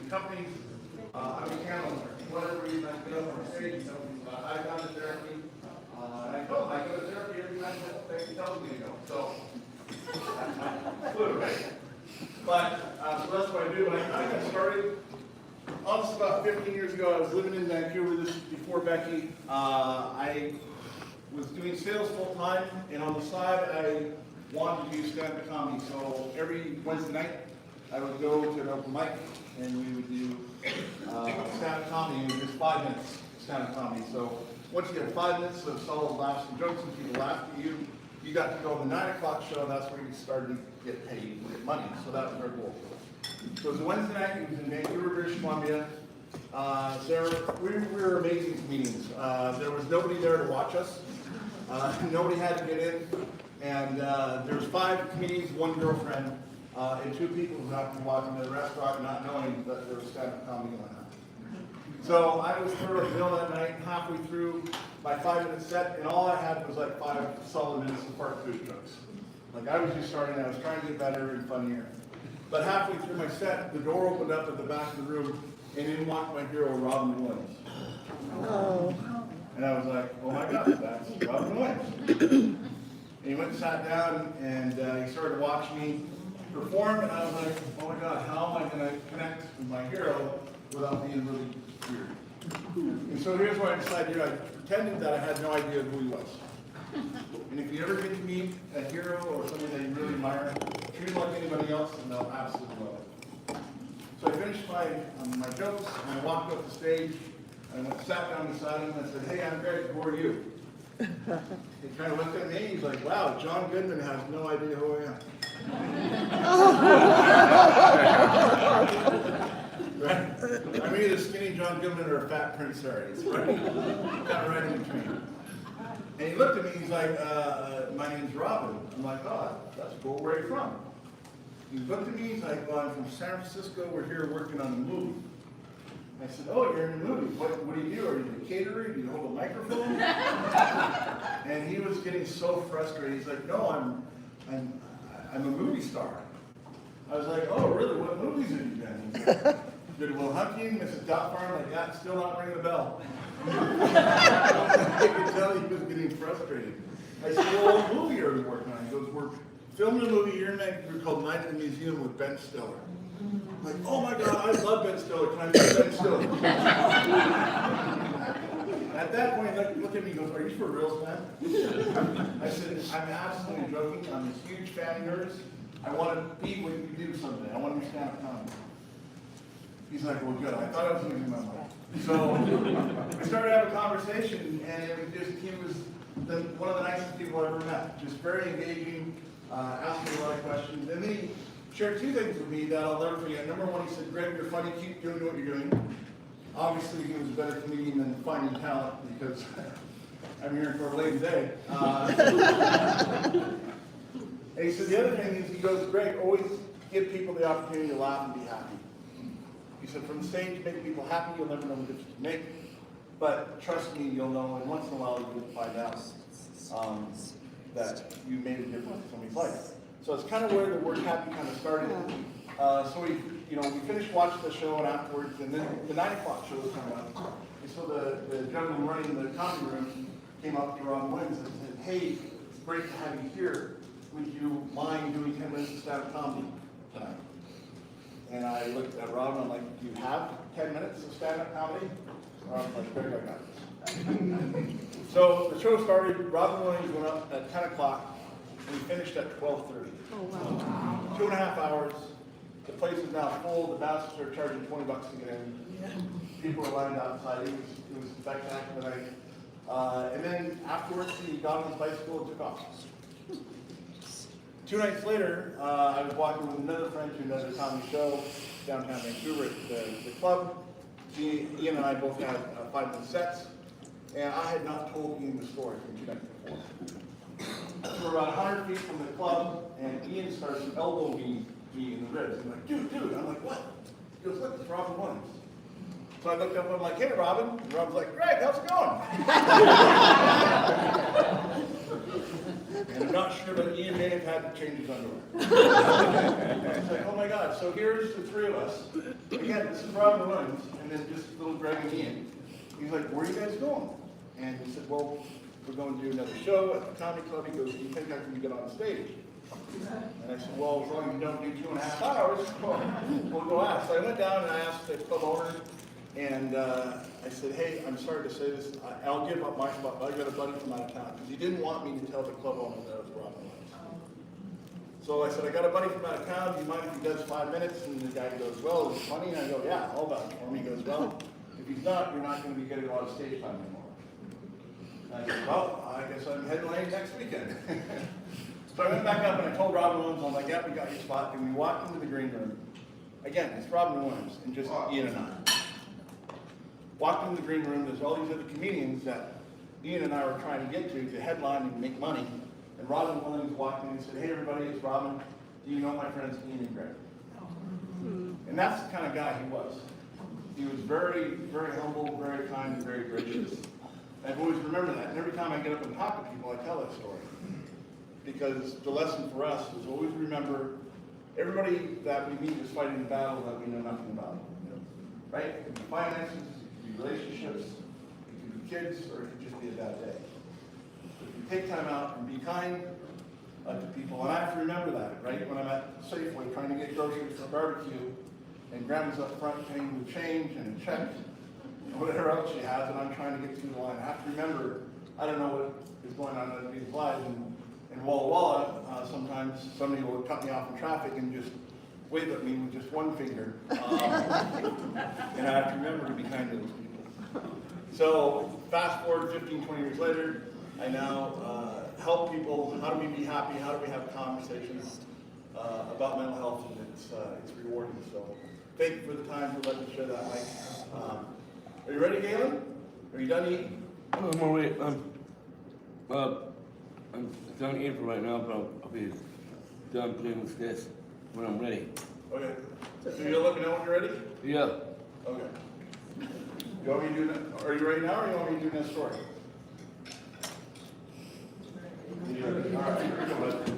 companies. I'm a channel. Whatever reason I get up on stage, I've gone to therapy. And I told them I go to therapy every time they tell me to go. So that's my clue, right? But so that's what I do. When I got started, honestly, about 15 years ago, I was living in Vancouver. This is before Becky. I was doing sales full time, and on the side, I wanted to do stand-up comedy. So every Wednesday night, I would go to an open mic, and we would do stand-up comedy. It was just 5 minutes stand-up comedy. So once you get 5 minutes of solid laughs and jokes, and people laugh at you, you got to go to the 9 o'clock show, and that's where you started to get paid and get money. So that was our goal. So it was a Wednesday night. It was in Vancouver, British Columbia. We were amazing comedians. There was nobody there to watch us. Nobody had to get in. And there was 5 comedians, 1 girlfriend, and 2 people who happened to walk into the restaurant not knowing that there was stand-up comedy going on. So I was through a bill that night, halfway through my 5-minute set, and all I had was like 5 solid minutes of fart food jokes. Like I was just starting, I was trying to get better and funnier. But halfway through my set, the door opened up at the back of the room, and in walked my hero, Robin Williams. Oh. And I was like, oh my God, that's Robin Williams. And he went and sat down, and he started watching me perform, and I was like, oh my God, how am I going to connect with my hero without being really weird? And so here's what I decided to do. I pretended that I had no idea who he was. And if you ever get to meet a hero or somebody that you really admire, treat him like anybody else, and they'll absolutely love it. So I finished my jokes, and I walked up the stage, and I sat down beside him, and I said, hey, I'm Greg, who are you? He kind of looked at me, he's like, wow, John Goodman has no idea who I am. Right? I'm either skinny John Goodman or a fat Prince Harry. It's right, kind of right in between. And he looked at me, he's like, my name's Robin. I'm like, oh, that's cool, where are you from? He looked at me, he's like, well, I'm from San Francisco, we're here working on a movie. I said, oh, you're in a movie. What do you do? Are you a caterer? Do you hold a microphone? And he was getting so frustrated. He's like, no, I'm a movie star. I was like, oh, really? What movies have you been in? He's like, Good Will Hunting, Mrs. Doubtfire. I'm like, yeah, still not ringing the bell. I could tell he was getting frustrated. I said, well, what movie are we working on? He goes, we're filming a movie here in Vancouver called Night at the Museum with Ben Stiller. I'm like, oh my God, I love Ben Stiller. Can I meet Ben Stiller? At that point, he looked at me and goes, are you for real, man? I said, I'm absolutely joking. I'm a huge fan of yours. I want to be what you do someday. I want to understand comedy. He's like, well, good. I thought I was losing my mind. So we started having a conversation, and he was one of the nicest people I ever met. Just very engaging, asking a lot of questions. And then he shared 2 things with me that I'll never forget. Number 1, he said, Greg, you're funny. Keep doing what you're doing. Obviously, he was a better comedian than finding talent because I'm here for a late day. And he said the other thing is, he goes, Greg, always give people the opportunity to laugh and be happy. He said, from the stage, make people happy, you'll never know the difference you make. But trust me, you'll know, and once in a while you'll find out that you made a difference in somebody's life. So it's kind of where the word happy kind of started. So we finished watching the show, and afterwards, and then the 9 o'clock show was coming up. And so the gentleman running the comedy room came up to Robin Williams and said, hey, it's great to have you here. Would you mind doing 10 minutes of stand-up comedy tonight? And I looked at Robin, I'm like, do you have 10 minutes of stand-up comedy? Robin's like, Greg, I got this. So the show started, Robin Williams went up at 10 o'clock, and we finished at 12:30. Oh, wow. 2.5 hours. The place is now full. The bastards are charging $20 to get in. People are lined outside. It was a spectacular night. And then afterwards, he got on his bicycle and took off. 2 nights later, I was walking with another friend to another comedy show downtown Vancouver at the club. Ian and I both had 5-minute sets, and I had not told Ian the story from 2 nights before. So we're about 100 feet from the club, and Ian starts elbowing me in the ribs. I'm like, dude. I'm like, what? He goes, look, it's Robin Williams. So I looked up and I'm like, hey, Robin. And Robin's like, Greg, how's it going? And I'm not sure, but Ian may have had to change his underwear. It's like, oh my God, so here's the three of us. Again, this is Robin Williams, and then just little Greg and Ian. He's like, where are you guys going? And we said, well, we're going to do another show at the comedy club. He goes, do you think I can get on stage? And I said, well, as long as you don't do 2.5 hours, we'll go ask. So I went down and I asked the club owner, and I said, hey, I'm sorry to say this, I'll give up my spot, but I got a buddy from out of town, because he didn't want me to tell the club owner that I was Robin Williams. So I said, I got a buddy from out of town, do you mind if he does 5 minutes? And the guy goes, well, is it funny? And I go, yeah, all about it for me. He goes, well, if he's not, you're not going to be getting a lot of stage time anymore. And I said, well, I guess I'm headlining next weekend. So I went back up and I told Robin Williams, I'm like, yeah, we got your spot. And we walked into the green room. Again, it's Robin Williams and just Ian and I. Walked into the green room, there's all these other comedians that Ian and I were trying to get to headline and make money. And Robin Williams walked in and said, hey everybody, it's Robin. Do you know my friends Ian and Greg? And that's the kind of guy he was. He was very, very humble, very kind, and very gracious. I've always remembered that. And every time I get up and talk to people, I tell that story. Because the lesson for us is always remember, everybody that we meet is fighting a battle that we know nothing about. Right? It could be finances, it could be relationships, it could be kids, or it could just be a bad day. But if you take time out and be kind to people, and I have to remember that, right? When I'm at Safeway trying to get groceries for barbecue, and Grandma's up front paying the change and a check, and whatever else she has, and I'm trying to get through the line. I have to remember, I don't know what is going on in these lives, and in Walla Walla, sometimes somebody will cut me off in traffic and just wave at me with just one finger. And I have to remember to be kind to those people. So fast forward 15, 20 years later, I now help people. How do we be happy? How do we have conversations about mental health? And it's rewarding. So thank you for the time for letting me share that, Mike. Are you ready, Galen? Are you done eating? I'm on my way. I'm done eating for right now, but I'll be done playing with this when I'm ready. Okay. So you'll let me know when you're ready? Yeah. Okay. You want me to do that? Are you ready now, or you want me to do that story? All right, here we go.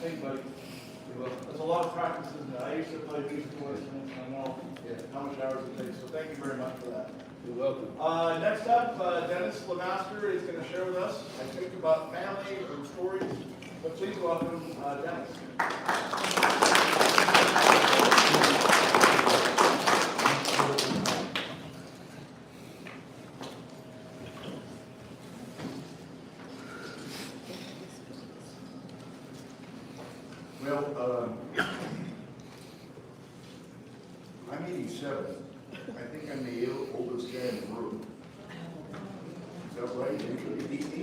Thank you, buddy. There's a lot of practices. I used to play musical instruments, and I know how much hours it takes, so thank you very much for that. You're welcome. Next up, Dennis Lemaster is going to share with us, I think, about family and stories. But please welcome Dennis. Well, I'm 87. I think I'm the oldest guy in the room. Is that right? Usually 80?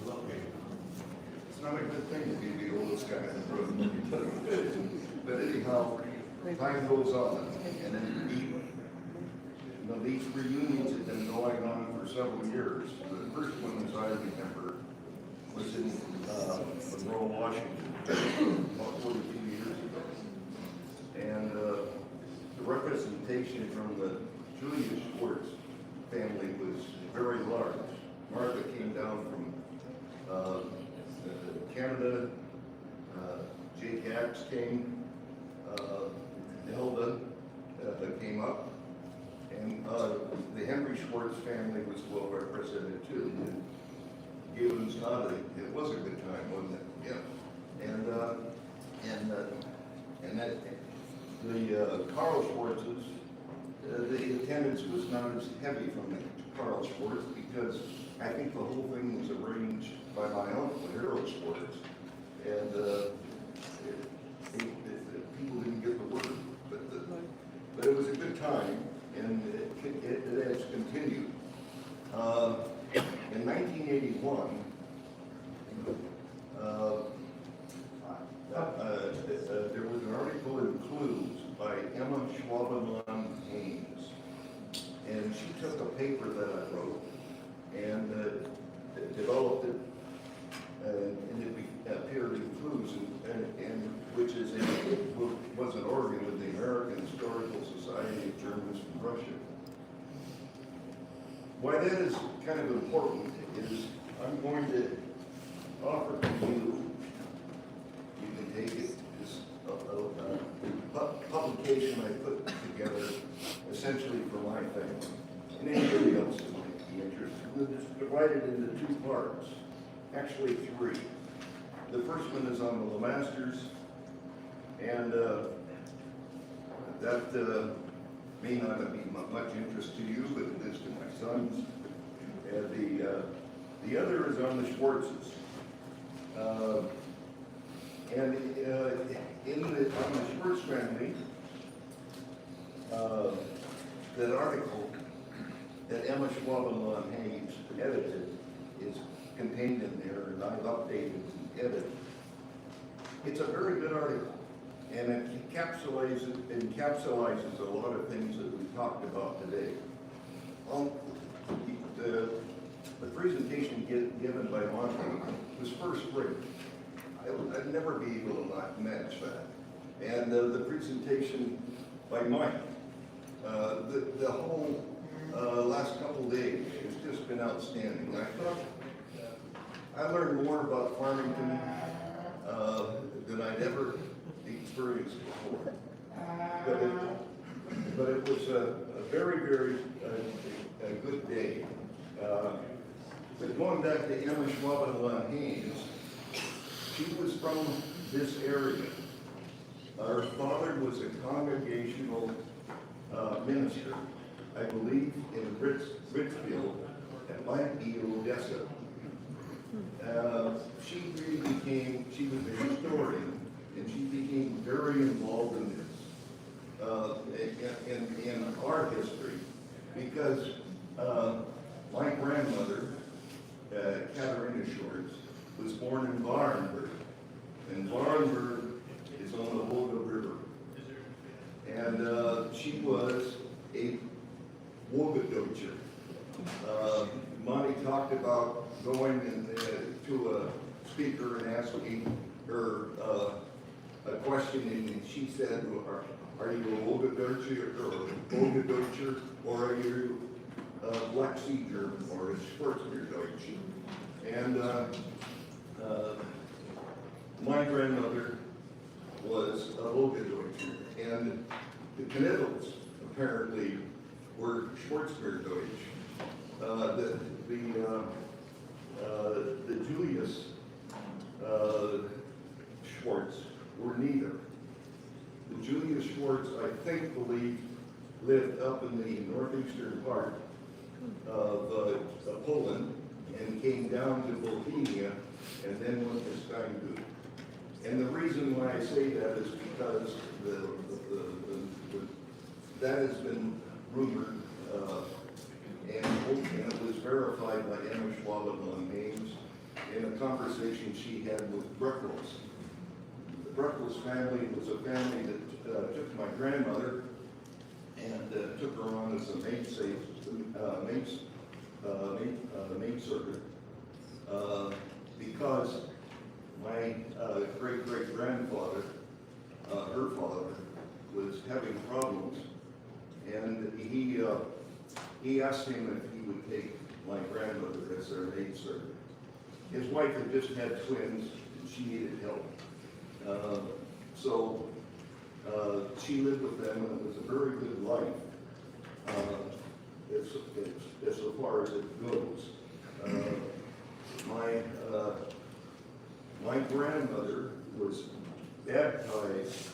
Okay. It's not a good thing to be the oldest guy in the room. But anyhow, time goes on, and then these reunions have been going on for several years. The first one, as I remember, was in Monroe, Washington, about 42 years ago. And the representation from the Julia Schwartz family was very large. Martha came down from Canada, Jake Axe came, Hilda came up, and the Henry Schwartz family was well represented too. Gibbons nodded. It was a good time, wasn't it? Yeah. And that the Carl Schwartzes, the attendance was not as heavy from the Carl Schwartz because I think the whole thing was arranged by my uncle, Harold Schwartz, and people didn't get the word, but it was a good time, and it has continued. In 1981, there was an article in Clues by Emma Schwabenland Haynes, and she took a paper that I wrote and developed it, and it appeared in Clues, and which was an organ of the American Historical Society of Germans from Russia. Why that is kind of important is I'm going to offer to you can take it, this publication I put together essentially for my family, and anybody else who might be interested. It's divided into two parts, actually three. The first one is on the Lemasters, and that may not be much interest to you, but it is to my sons. And the other is on the Schwartzes. And on the Schwartz family, that article that Emma Schwabenland Haynes edited is contained in there, and I've updated and edited. It's a very good article, and it encapsulates a lot of things that we talked about today. The presentation given by Monty was first rate. I'd never be able to match that. And the presentation by Mike, the whole last couple of days has just been outstanding. I thought I learned more about Farmington than I'd ever experienced before. But it was a very, very good day. But going back to Emma Schwabenland Haynes, she was from this area. Her father was a congregational minister, I believe, in Richfield, that might be Odessa. She was a historian, and she became very involved in this, in our history, because my grandmother, Katharina Schwartz, was born in Varenburg, and Varenburg is on the Volga River. And she was a Wolgadeutscher. Monty talked about going to a speaker and asking her a question, and she said, are you a Wolgadeutscher, or are you Black Sea German, or a Schwarzmeerdeutsch? And my grandmother was a Wolgadeutscher, and the Knittles apparently were Schwarzmeerdeutsch. The Julius Schwartz were neither. The Julius Schwartz, I believe, lived up in the northeastern part of Poland and came down to Bohemia and then went to Steingut. And the reason why I say that is because that has been rumored and it was verified by Emma Schwabenland Haynes in a conversation she had with Breckles. The Breckles family was a family that took my grandmother and took her on as a maid servant. because my great-great-grandfather, her father, was having problems, and he asked him if he would take my grandmother as their maidservant. His wife had just had twins, and she needed help. So she lived with them, and it was a very good life, as so far as it goes. My grandmother was baptized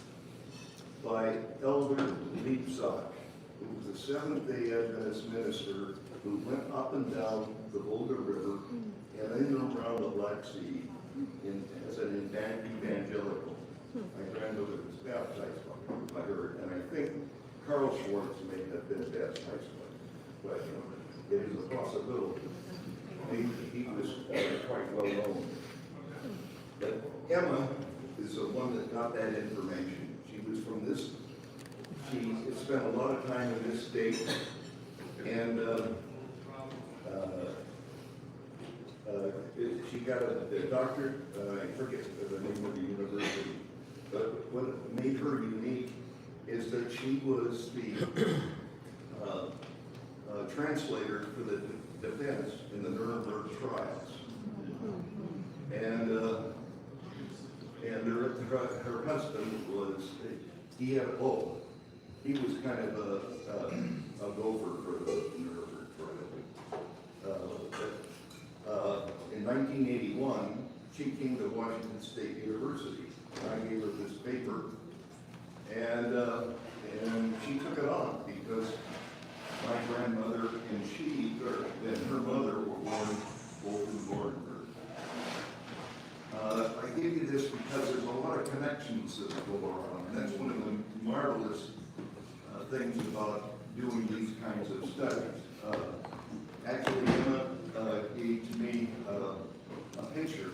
by Elder Leapsock, who was a Seventh-day Adventist minister who went up and down the Volga River and in and around the Black Sea as an evangelical. My grandmother was baptized by her, and I think Carl Schwartz may have been baptized by him. It is a possibility. He was quite well known. But Emma is the one that got that information. She was from this, she spent a lot of time in this state, and she got a doctorate, I forget the name of the university, but what made her unique is that she was the translator for the defense in the Nuremberg trials. And her husband was, he was kind of a gopher for the Nuremberg trial. In 1981, she came to Washington State University. I gave her this paper, and she took it on because my grandmother and her mother were born both in Gordonburg. I give you this because there's a lot of connections that go around. That's one of the marvelous things about doing these kinds of studies. Actually, Emma gave to me a picture,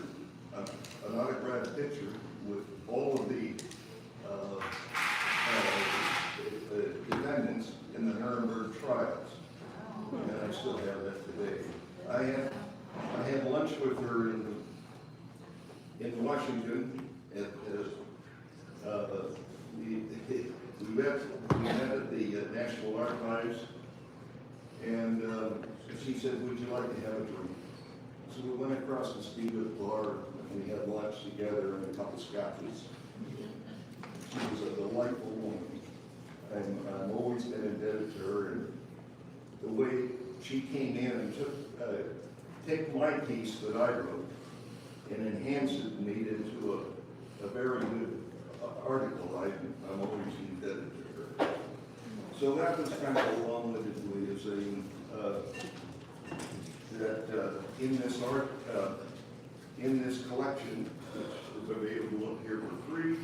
an autographed picture with all of the defendants in the Nuremberg trials, and I still have that today. I had lunch with her in Washington. We met at the National Archives, and she said, "Would you like to have a drink?" So we went across the street to the bar, and we had lunch together and a couple scotches. She was a delightful woman. I've always been indebted to her, and the way she came in and took my piece that I wrote and enhanced it and made it into a very good article. I'm always indebted to her. So that was kind of a long-winded way of saying that in this art, in this collection, which is available up here for free,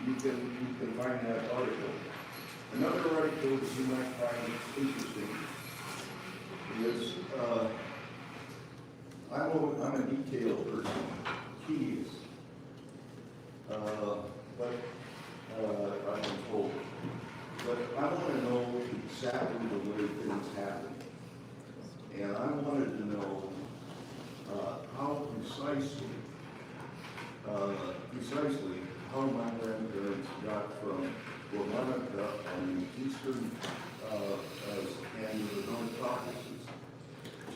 you can find that article. Another article that you might find interesting is I'm a detail person. He is, but I've been told. But I want to know exactly the way things happen, and I wanted to know how precisely how my grandparents got from Guernica on the eastern and the North Caucasus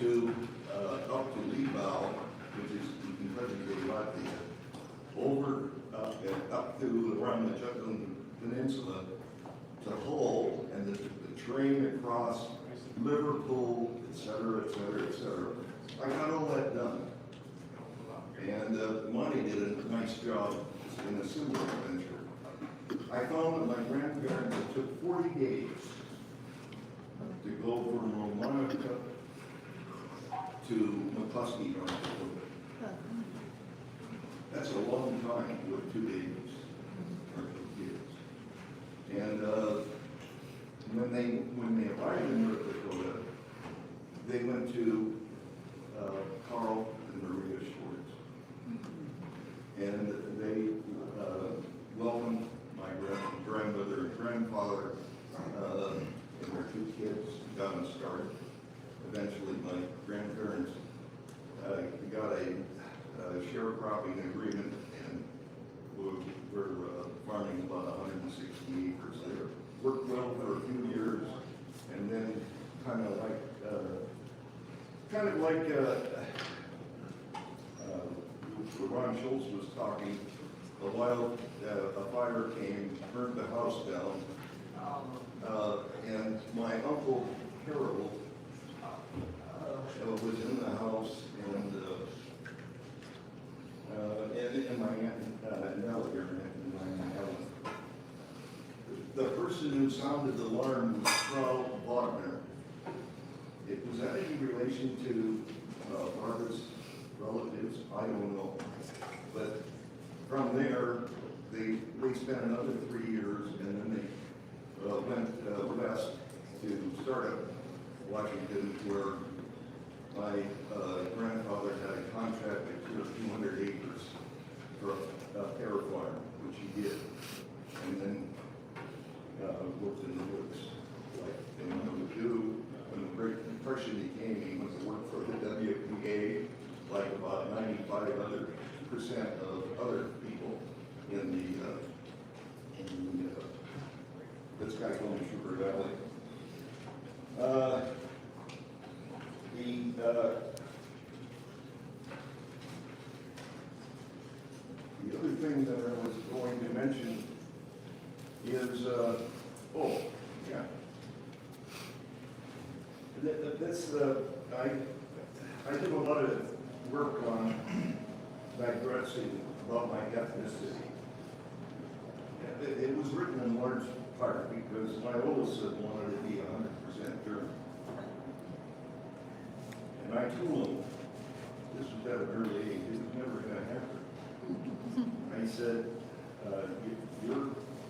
to up to Libau, which is in present-day Latvia, over and up to around the Jutland Peninsula to Hull, and the train across Liverpool, etc., etc., etc. I got all that done. And Monty did a nice job in a similar adventure. I found that my grandparents, it took 40 days to go from Romanica to McCluskey, North Dakota. That's a long time with 2 babies or 2 kids. And when they arrived in North Dakota, they went to Carl and Maria Schwartz. And they welcomed my grandmother and grandfather and their 2 kids, got them started. Eventually my grandparents got a sharecropping agreement, and we're farming about 160 acres there. Worked well for a few years, and then kind of like Ron Schultz was talking, a fire came, burned the house down, and my uncle Harold was in the house, and my aunt Nell here, and my aunt Ellen. The person who sounded the alarm was Frau Wagner. Was that any relation to Barbara's relatives? I don't know. But from there, they spent another 3 years, and then they went west to Startup, Washington, where my grandfather had a contract to 200 acres for a pear farm, which he did, and then worked in the woods, like anyone would do. When the Great Depression came, he went to work for the WPA, like about 95% of other people in this guy called Sugar Valley. The other thing that I was going to mention is, I did a lot of work on digressing about my ethnicity. It was written in large part because my oldest son wanted to be 100% German. And I told him, this was at an early age, it was never going to happen. I said, your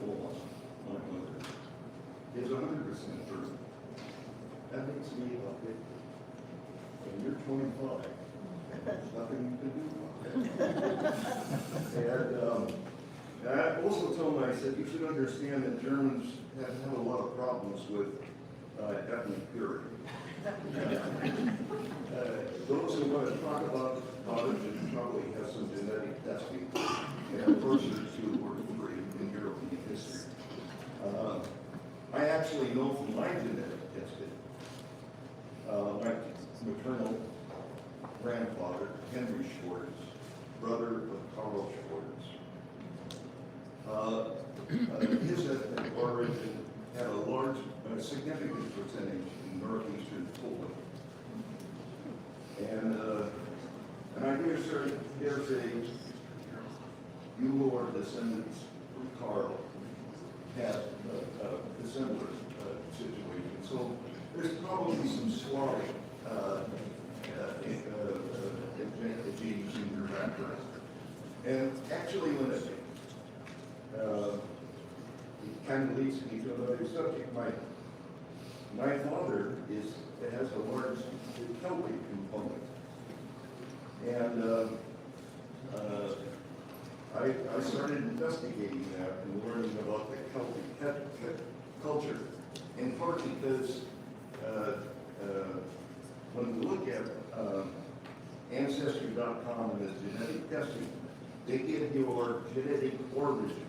oldest, my mother, is 100% German. That makes me about 50. And you're 25. There's nothing you can do about it. And I also told him, I said, you should understand that Germans have had a lot of problems with ethnic purity. Those who want to talk about it probably have some genetic testing and closer to work free in European history. I actually know from my genetic testing, my maternal grandfather, Henry Schwartz, brother of Karl Schwartz. His ethnic origin had a significant percentage in northeastern Poland. And I guess there's you who are descendants from Karl have a similar situation. So there's probably some Slavic genes in your background. And actually, when it kind of leads me to another subject, my father has a large Celtic component. And I started investigating that and learning about the Celtic culture, in part because when we look at Ancestry.com and the genetic testing, they give your genetic origin,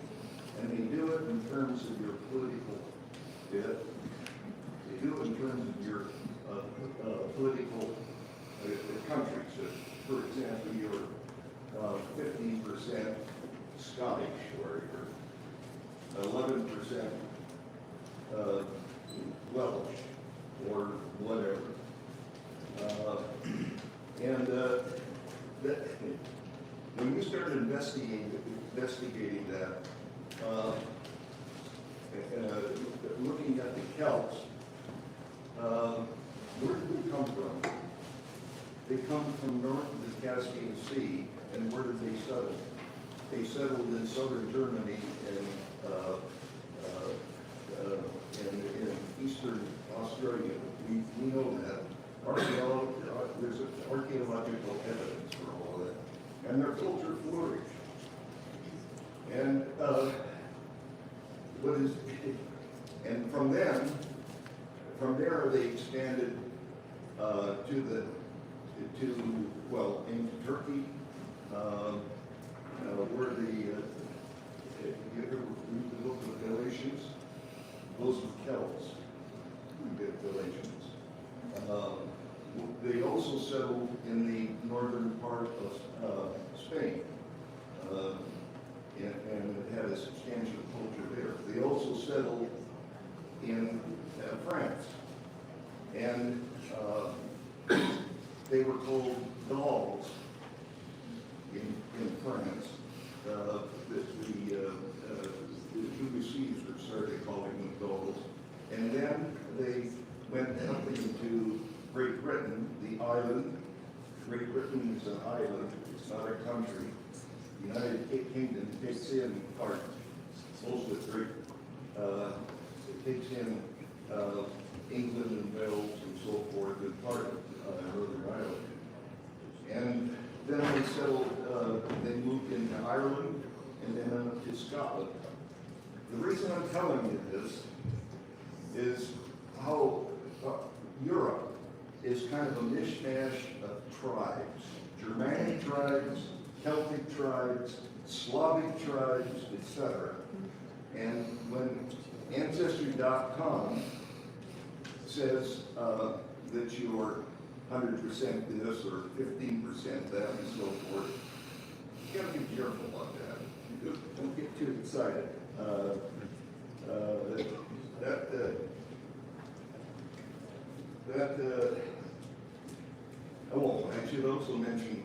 and they do it in terms of your political fit. They do it in terms of your political countries. So, for example, you're 15% Scottish, or you're 11% Welsh, or whatever. When we started investigating that, looking at the Celts, where did they come from? They come from north of the Caspian Sea, and where did they settle? They settled in southern Germany and in eastern Australia. We know that. There's archaeological evidence for all that. And their culture flourished. And from there they expanded to into Turkey, where you ever read the book of Galatians? Those were Celts, the Galatians. They also settled in the northern part of Spain, and had a substantial culture there. They also settled in France, and they were called Gauls in France. The Julius Caesar started calling them Gauls, and then they went up into Great Britain, the island. Great Britain is an island, it's not a country. The United Kingdom takes in part, most of it, it takes in England and Wales and so forth, and part of Northern Ireland. And then they settled, they moved into Ireland and then up to Scotland. The reason I'm telling you this is how Europe is kind of a mishmash of tribes. Germanic tribes, Celtic tribes, Slavic tribes, etc. And when Ancestry.com says that you're 100% this or 15% that and so forth, you gotta be careful about that. Don't get too excited. I should also mention,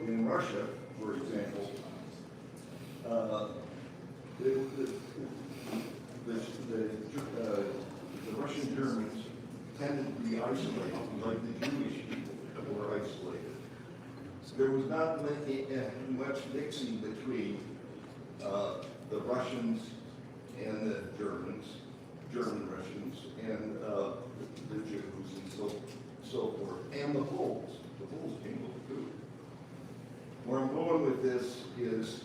in Russia, for example, the Russian Germans tended to be isolated, like the Jewish people were isolated. There was not much mixing between the Russians and the German Russians, and the Jews and so forth, and the Poles. The Poles came over too. Where I'm going with this is,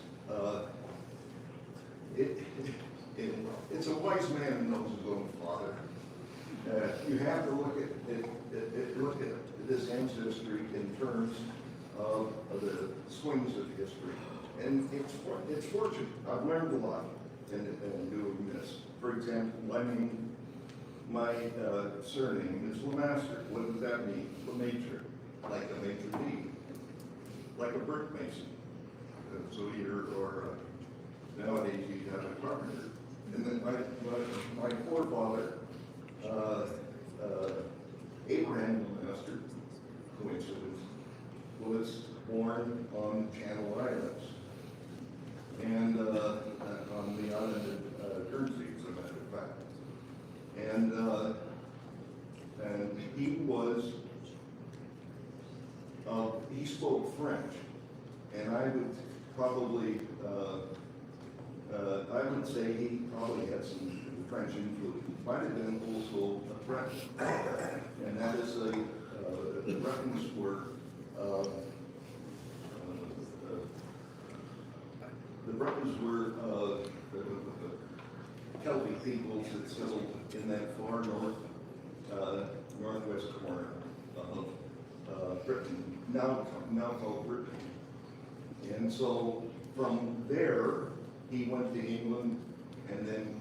it's a wise man who knows his own father. You have to look at this ancestry in terms of the swings of history, and it's fortunate. I've learned a lot in doing this. For example, my surname is Lemaster. What does that mean? Lemaitre, like a maitre d', like a brick mason. So nowadays you have a carpenter. And then my forefather, Abraham Lemaster, coincidence, was born on Channel Islands, and on the island of Guernsey, as a matter of fact. And he spoke French, and I would say he probably had some French influence. Might have been also a Breton, and that is the Bretons were Celtic peoples that settled in that far northwest corner of Britain, now called Britain. And so from there, he went to England and then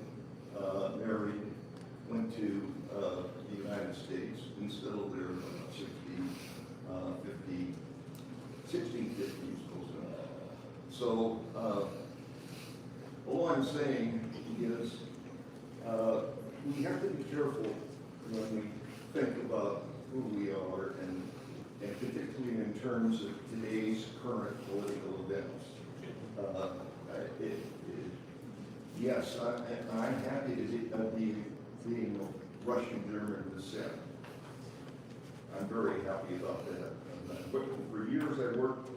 went to the United States and settled there in the 1650s, close enough. So all I'm saying is we have to be careful when we think about who we are, and particularly in terms of today's current political events. Yes, I'm happy to be being of Russian German descent. I'm very happy about that. But for years I worked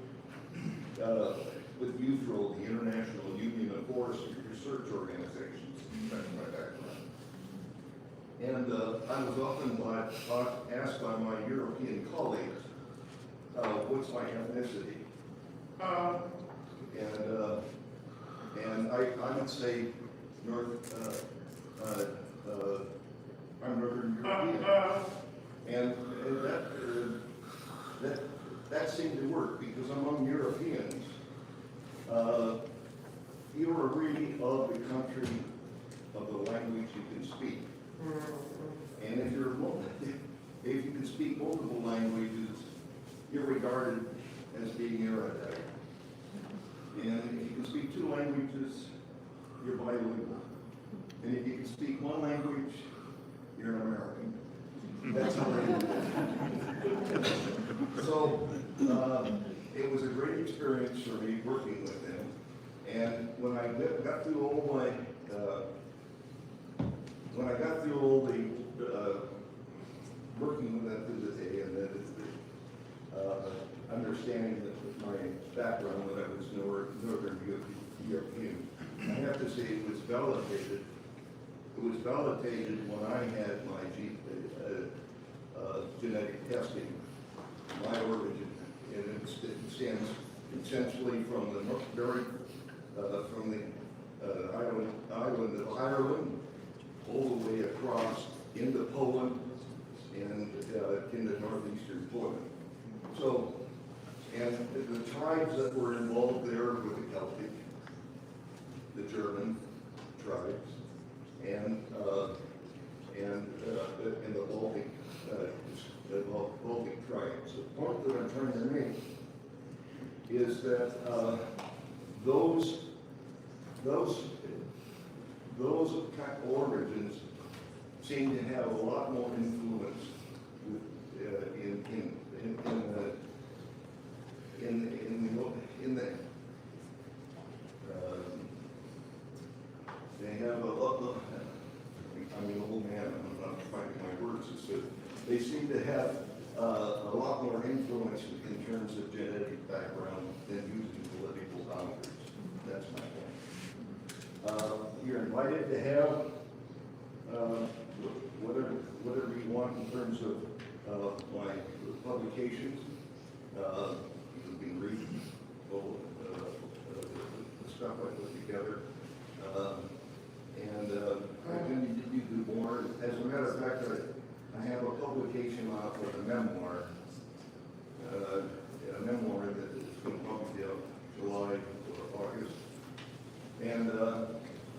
with UFRO, the International Union of Forestry Research Organizations. That's my background. And I was often asked by my European colleagues, what's my ethnicity? And I would say I'm Northern European. And that seemed to work, because among Europeans, you are really of the country of the language you can speak. And if you can speak multiple languages, you're regarded as being erudite. And if you can speak 2 languages, you're bilingual. And if you can speak 1 language, you're an American. That's how they do it. So, it was a great experience for me working with them. And when I got through all my, working with them through the day, and then understanding that my background, that I was Northern European, I have to say it was validated. It was validated when I had my genetic testing, my origin, and it stems essentially from the island of Ireland, all the way across into Poland and into northeastern Poland. So, and the tribes that were involved there were the Celtic, the German tribes, and the Baltic tribes. The point that I'm trying to make is that those origins seem to have a lot more influence they have a lot. I'm an old man. I'm not finding my words. They seem to have a lot more influence in terms of genetic background than using political boundaries. That's my point. You're invited to have whatever you want in terms of my publications. You can read the stuff I put together. I think you do more. As a matter of fact, I have a publication out with a memoir that is going to probably be out July or August. And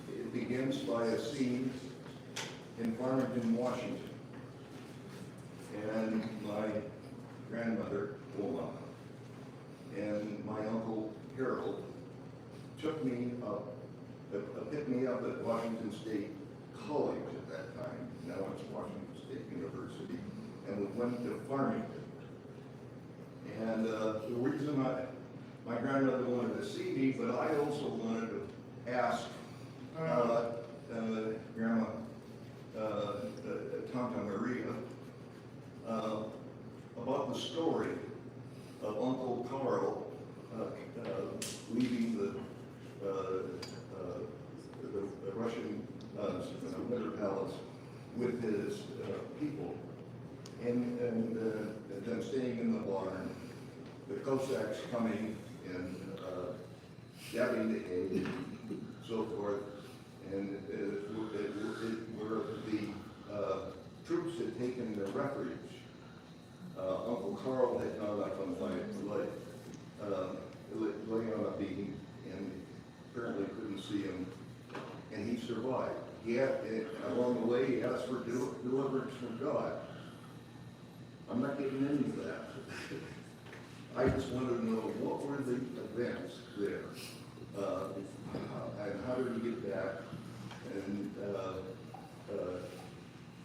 it begins by a scene in Farmington, Washington. And my grandmother, Oma, and my uncle, Harold, picked me up at Washington State College at that time. Now it's Washington State University. And we went to Farmington. And the reason my grandmother wanted to see me, but I also wanted to ask Grandma Tanta Maria about the story of Uncle Carl leaving the Russian Winter Palace with his people, and then staying in the barn, the Cossacks coming and gathering the hay, so forth, and where the troops had taken their refuge. Uncle Carl had gone up on lay on a beam, and apparently couldn't see him, and he survived. Along the way, he asked for deliverance from God. I'm not getting into that. I just wanted to know what were the events there, and how did he get back, and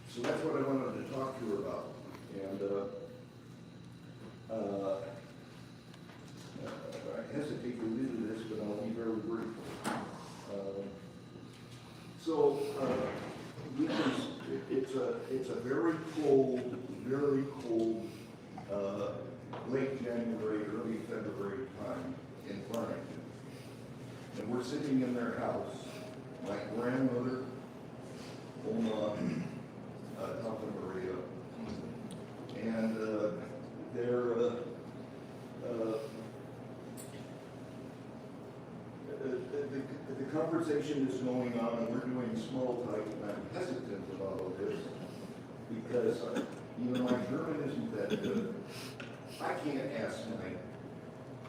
so that's what I wanted to talk to her about. And I hesitate to do this, but I'll be very brief. It's a very cold, late January, early February time in Farmington. And we're sitting in their house, my grandmother, Oma, Tanta Maria, and the conversation is going on, and we're doing small talk, and I'm hesitant about all this because You know, my German isn't that good. I can't ask my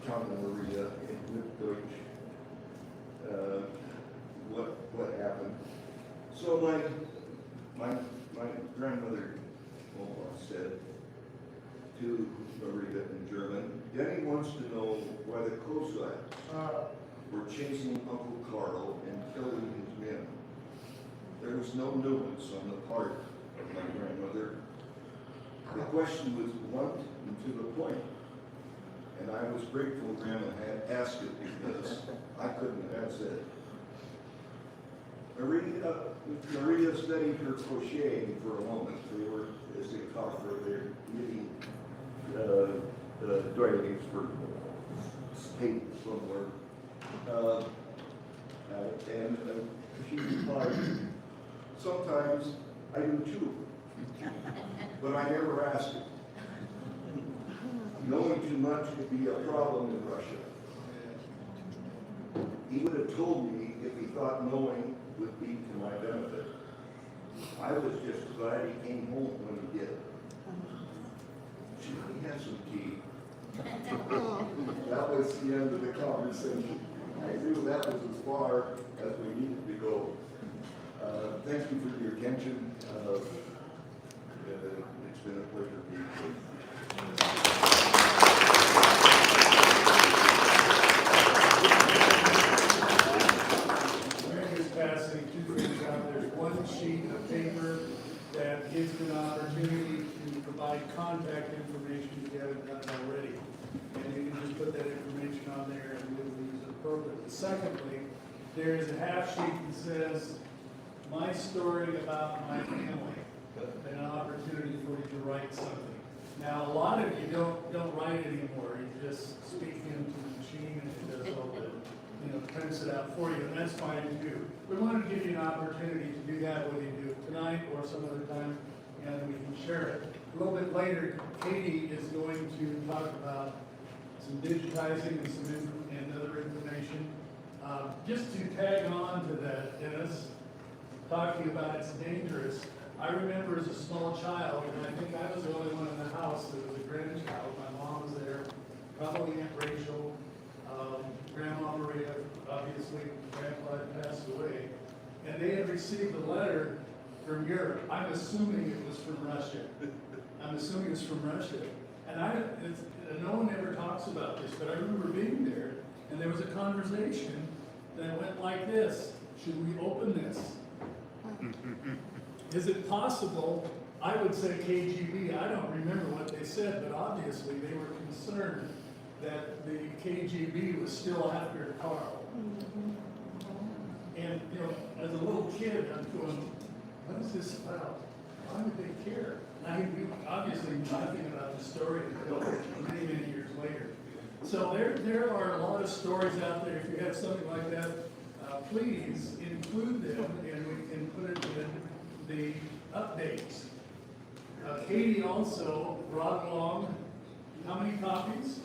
Tante Maria in Deutsch what happened. So my grandmother said to Maria in German, Denny wants to know why the Cossacks were chasing Uncle Carl and killing his men. There was no nuance on the part of my grandmother. The question was blunt and to the point. And I was grateful Grandma had asked it because I couldn't have said. Maria studied her crocheting for a moment. They were, as they taught her, they're knitting doilies for tape somewhere. And she replied, sometimes I do too, but I never ask it. Knowing too much could be a problem in Russia. He would have told me if he thought knowing would be to my benefit. I was just glad he came home when he did. Should we have some tea? That was the end of the conversation. I knew that was as far as we needed to go. Thank you for your attention. It's been a pleasure being here. Passing two things out. There's one sheet of paper that gives you an opportunity to provide contact information if you haven't done it already. And you can just put that information on there and we'll use it appropriately. Secondly, there is a half sheet that says, my story about my family, and an opportunity for you to write something. Now, a lot of you don't write anymore. You just speak into the machine and it does all the, prints it out for you, and that's fine too. We wanted to give you an opportunity to do that, whether you do it tonight or some other time, and we can share it. A little bit later, Katie is going to talk about some digitizing and other information. Just to tag on to that, Dennis, talking about it's dangerous. I remember as a small child, and I think I was the only one in the house that was a grandchild. My mom was there, probably Aunt Rachel, Grandma Maria, obviously, Grandpa had passed away. And they had received a letter from Europe. I'm assuming it was from Russia. I'm assuming it's from Russia. And no one ever talks about this, but I remember being there, and there was a conversation that went like this. Should we open this? Is it possible? I would say KGB. I don't remember what they said, but obviously they were concerned that the KGB was still after Carl. And, as a little kid, I'm going, what is this about? Why would they care? I mean, we obviously knew nothing about the story until many, many years later. So there are a lot of stories out there. If you have something like that, please include them, and we can put it in the updates. Katie also brought along how many copies?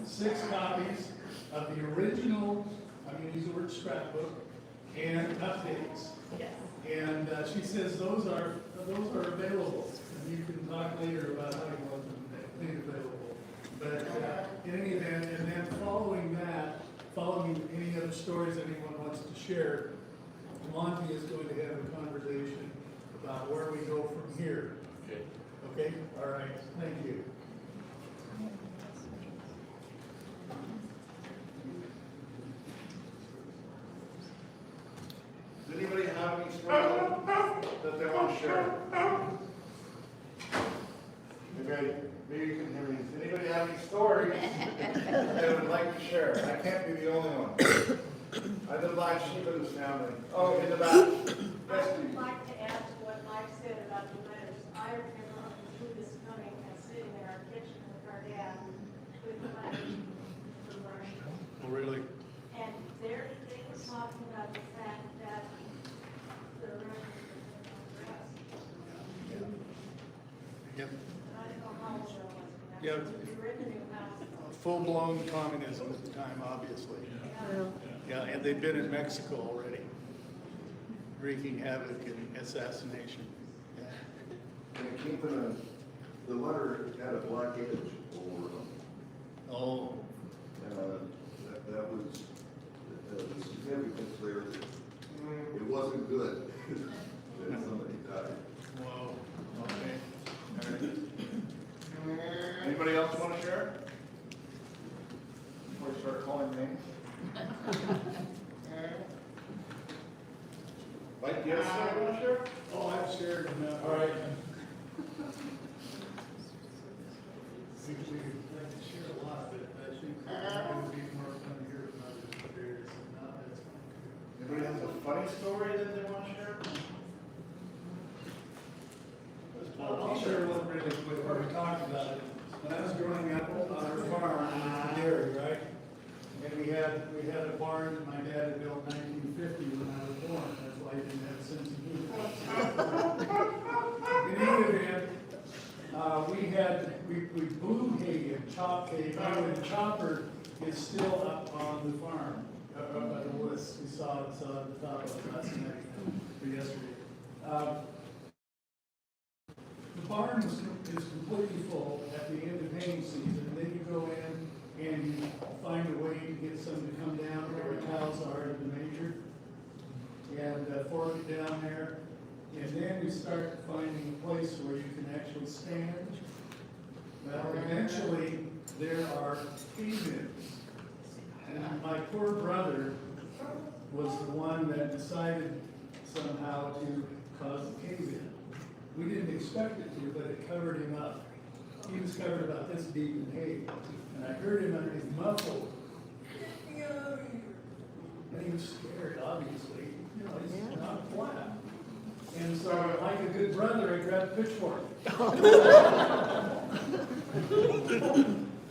6 copies of the original, I'm going to use the word scrapbook, and updates. Yes. And she says those are available. And you can talk later about how you want them made available. But in any event, and then following any other stories anyone wants to share, Monty is going to have a conversation about where we go from here. Okay. Okay? All right. Thank you. Does anybody have any stories that they want to share? Maybe you can hear me. Does anybody have any stories that they would like to share? I can't be the only one. I'm the black sheep of this family. Oh, in the back. I Yes, would please. like to add to what Mike said about the letters. I remember through this coming and sitting in our kitchen with our dad with the letters from Russia. Oh, really? And there they were talking about the fact that the Russians were under us. Yep. And I don't know how old I was. Yeah. We were in the new house. Full-blown communism at the time, obviously. Yeah, and they've been in Mexico already, wreaking havoc and assassination. Yeah. And it came from the letter had a black edge over them. Oh. That was, the significance there that it wasn't good that somebody died. Whoa, okay. All right. Anybody else want to share? Before we start calling names? Mike, do you have something you want to share? Oh, I've shared enough. All right. We like to share a lot, but I think it would be more fun to hear from others' areas, and not that's fine. Anybody has a funny story that they want to share? I'll share one really quick, where we talked about it. When I was growing up on our farm, it was a dairy, right? And we had a barn that my dad had built in 1950 when I was born. That's why he didn't have a sense of humor. In any event, we blew hay and chopped hay. By the way, the chopper is still up on the farm, up by the woods. We saw it at the top of it last night, or yesterday. The barn is completely full at the end of haying season, and then you go in and you find a way to get some to come down where the cows are in the manger, and fork it down there, and then you start finding a place where you can actually stand. Well, eventually, there are cave-ins, and my poor brother was the one that decided somehow to cause the cave-in. We didn't expect it to, but it covered him up. He was covered about this deep in hay. And I heard him under his muffled. Get me out of here. And he was scared, obviously. You know, he's not flat. And so, like a good brother, I grabbed a pitchfork.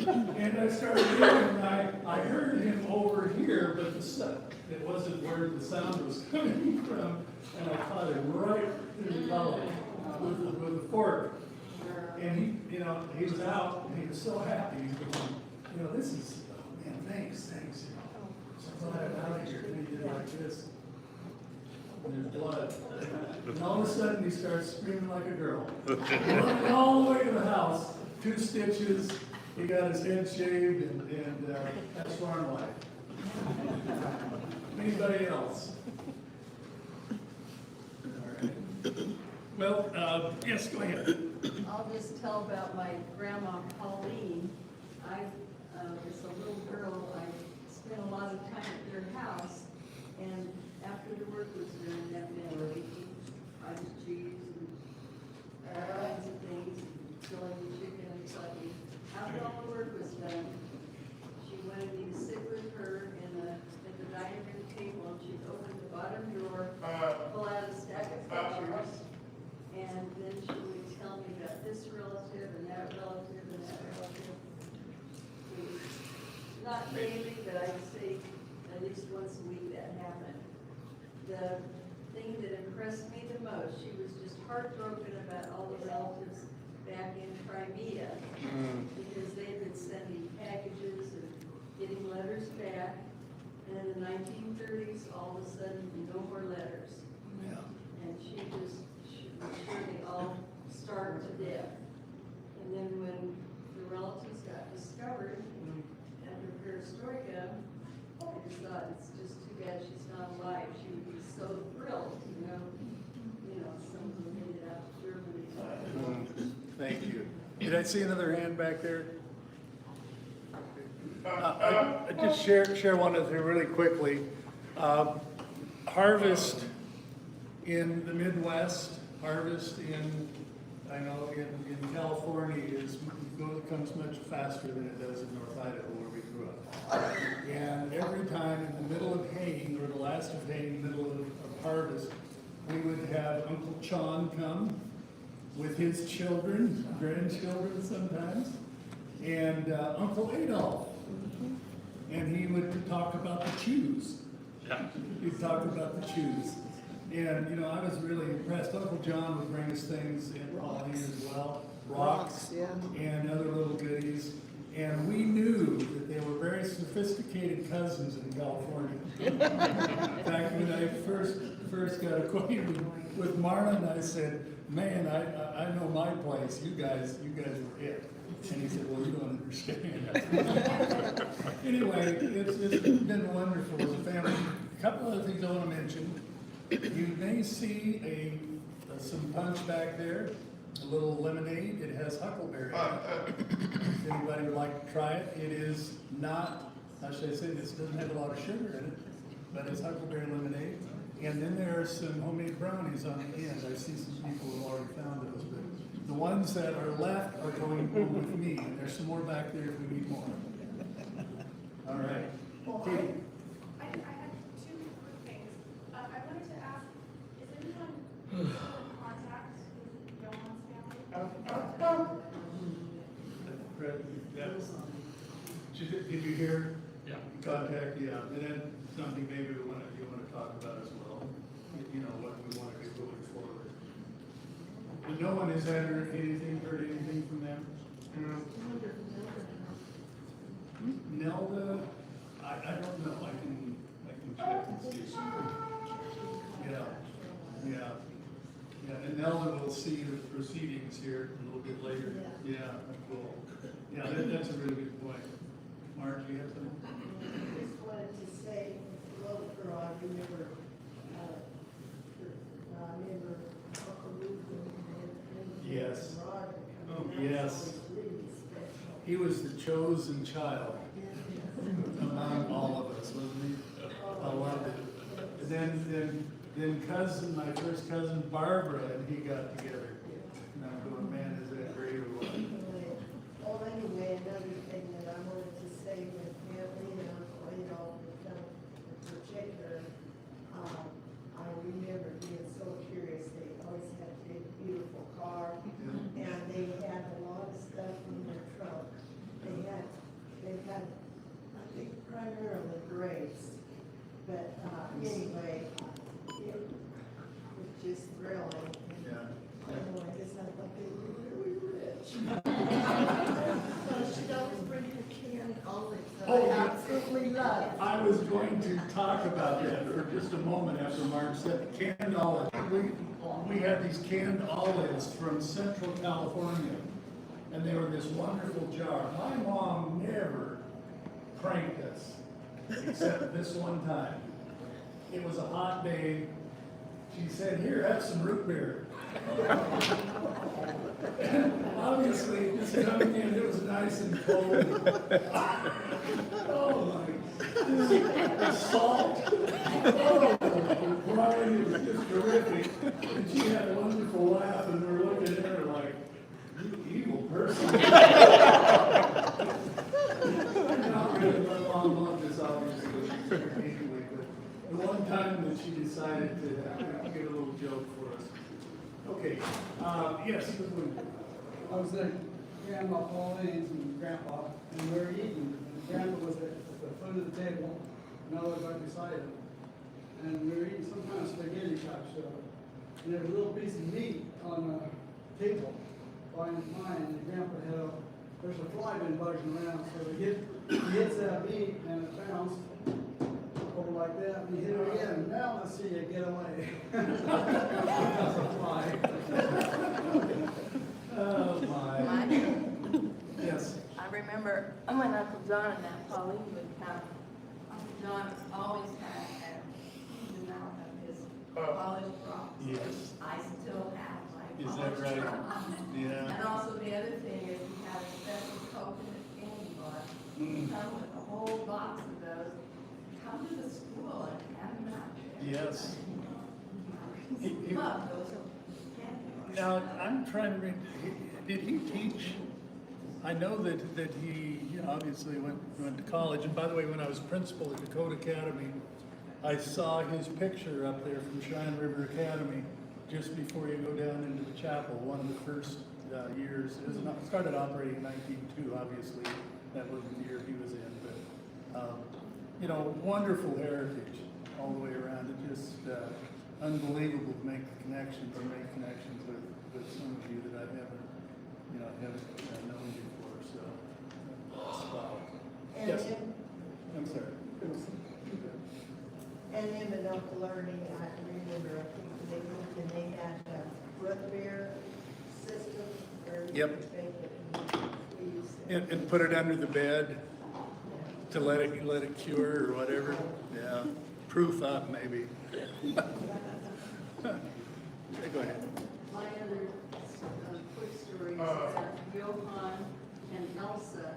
And I started yelling, and I heard him over here, but it wasn't where the sound was coming from. And I caught him right through the belly. With a fork, and he was out, and he was so happy. He was going, this is, oh man, thanks, so glad I'm out of here. And he did like this, and there's blood, and all of a sudden he starts screaming like a girl, running all the way to the house, 2 stitches. He got his head shaved, and that's farm life. Anybody else? All right. Well, yes, go ahead. I'll just tell about my grandma Pauline. I was a little girl. I spent a lot of time at their house, and after the work was done, that meant making cottage cheese and all kinds of things, and killing the chicken and sucking. After all the work was done, she wanted me to sit with her at the dining room table, and she'd open the bottom drawer, pull out a stack of pictures. And then she would tell me about this relative and that relative and that relative. Not daily, but I'd say at least once a week that happened. The thing that impressed me the most, she was just heartbroken about all the relatives back in Crimea because they had been sending packages and getting letters back. And in the 1930s, all of a sudden, no more letters. Yeah. And she was sure they all starved to death. And then when the relatives got discovered after Perestroika, I just thought it's just too bad she's not alive. She would be so thrilled to know, someone made it out to Germany. Thank you. Did I see another hand back there? I just share one of them really quickly. Harvest in the Midwest, harvest in California comes much faster than it does in North Idaho where we grew up. And every time in the middle of haying, or the last of haying, middle of harvest, we would have Uncle Chon come with his children, grandchildren sometimes, and Uncle Adolf. And he would talk about the chews. He'd talk about the chews. And, I was really impressed. Uncle John would bring us things in Pauline as well, rocks yeah. and other little goodies. And we knew that they were very sophisticated cousins in California. In fact, when I first got acquainted with Marlon, I said, man, I know my place, you guys were it. And he said, well, you don't understand. Anyway, it's been wonderful as a family. A couple other things I want to mention. You may see some punch back there, a little lemonade. It has huckleberry in it. If anybody would like to try it, it is not, how should I say this, doesn't have a lot of sugar in it, but it's huckleberry lemonade. And then there are some homemade brownies on the end. I see some people have already found those, but the ones that are left are going home with me. And there's some more back there if we need more. All right. Katie. I had two quick things. I wanted to ask, is anyone still in contact with Johan's family? Did you hear? Yeah. Contact, yeah, and then something maybe you want to talk about as well, you know, what we want to do going forward. But no one has heard anything from them? Nelda, I don't know, I can check and see. Yeah, and Nelda will see the proceedings here a little bit later. Yeah, cool. Yeah, that's a really good point. Mark, do you have something? I just wanted to say, little girl, I remember, Uncle Luke and Yes. Rod Oh, coming out. yes. So it's really special. He was the chosen child among all of us, wasn't he? I loved it. And then my first cousin Barbara and he got together. And I'm going, man, is that great or what? Well, anyway, another thing that I wanted to say with family and Uncle Adolf in particular, I remember being so curious. They always had a big, beautiful car, and they had a lot of stuff in their trunk. They had, I think, primarily grapes, but anyway, it was just thrilling. Yeah. Anyway, I guess I thought they were really rich. So she'd always bring her canned olives that Oh, I yeah. absolutely love. I was going to talk about that for just a moment after Mark said canned olives. We had these canned olives from Central California, and they were in this wonderful jar. My mom never pranked us, except this one time. It was a hot day. She said, "Here, have some root beer." Obviously, just coming in, it was nice and cold. Oh my, salt. Oh, Brian, it was just terrific. And she had a wonderful laugh, and we're looking at her like, you evil person. Not really, my mom loved this, obviously, anyway, but the one time that she decided to get a little joke for us. Okay, yes, I was at Grandma Pauline's and Grandpa, and we were eating, and Grandpa was at the foot of the table, and I was right beside him. And we were eating some kind of spaghetti type stuff, and there was a little piece of meat on the table by mine, and Grandpa had there's a fly been buzzing around, so he hits that meat, and it bounced over like that, and he hit it again, and now let's see you get away. That's a fly. oh my. Mike, Yes. I remember when Uncle John and Aunt Pauline would come, Uncle John always had a huge amount of his polished rocks. Yes. I still have my Is that polished right? rocks. Yeah. And also the other thing is we have a special coconut candy bar. Come with a whole box of those. Come to the school and have them out there. Yes. Love those candy bars. Now, I'm trying to read, did he teach? I know that he, obviously went to college, and by the way, when I was principal at Dakota Academy, I saw his picture up there from Cheyenne River Academy just before you go down into the chapel, one of the first years. It started operating in 1902, obviously, that wasn't the year he was in, but, wonderful heritage all the way around. It just unbelievable to make connections with some of you that I haven't known before, so. And Yes, then I'm sorry. And in adult learning, I remember, I think they moved and they had root beer system where you Yep. could bake it and we used to. And put it under the bed to let it cure or whatever. Yeah, proof up maybe. Okay, go ahead. My other quick story is that Johann and Elsa,